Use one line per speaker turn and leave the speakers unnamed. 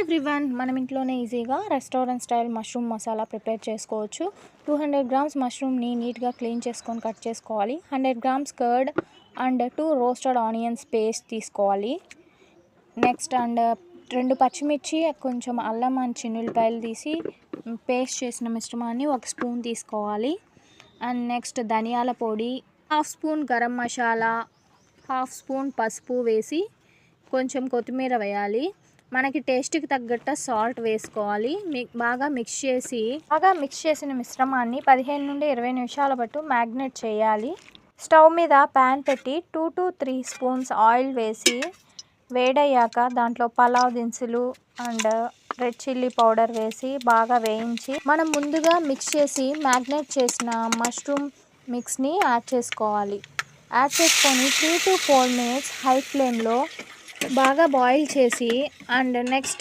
Everyone, మనం ఇంట్లోనే ఈజీగా restaurant style mushroom masala prepare చేసుకోవచ్చు. 200 గ్రామ్స్ మష్రూమ్ని నీట్గా క్లీన్ చేసుకొని కట్ చేసుకోవాలి. 100 grams curd and 2 roasted onions paste తీసుకోవాలి. నెక్స్ట్ 2 పచ్చిమిర్చి, కొంచెం అల్లం అండ్ చిన్నులపాయలు తీసి పేస్ట్ చేసిన మిశ్రమాన్ని 1 స్పూన్ తీసుకోవాలి. అండ్ నెక్స్ట్ ధనియాల పొడి, 1/2 స్పూన్ గరం మసాలా, 1/2 స్పూన్ పసుపు వేసి కొంచెం కొత్తిమీర వేయాలి. మనకి టేస్ట్కి తగ్గట్టు సాల్ట్ వేసుకోవాలి. బాగా మిక్స్ చేసిన మిశ్రమాన్ని 15 నుండి 20 నిమిషాల పాటు మ్యాగ్నేట్ చేయాలి. స్టవ్ మీద ప్యాన్ పెట్టి 2 to 3 స్పూన్స్ ఆయిల్ వేసి వేడయ్యాక దాంట్లో పలావ్ దినుసులు అండ్ రెడ్ చిల్లీ పౌడర్ వేసి బాగా వేయించి మనం ముందుగా మిక్స్ చేసి మ్యాగ్నేట్ చేసిన మష్రూమ్ మిక్స్ని యాడ్ చేసుకొని 3 to 4 మినిట్స్ హై ఫ్లేమ్లో బాగా బాయిల్ చేసి అండ్ నెక్స్ట్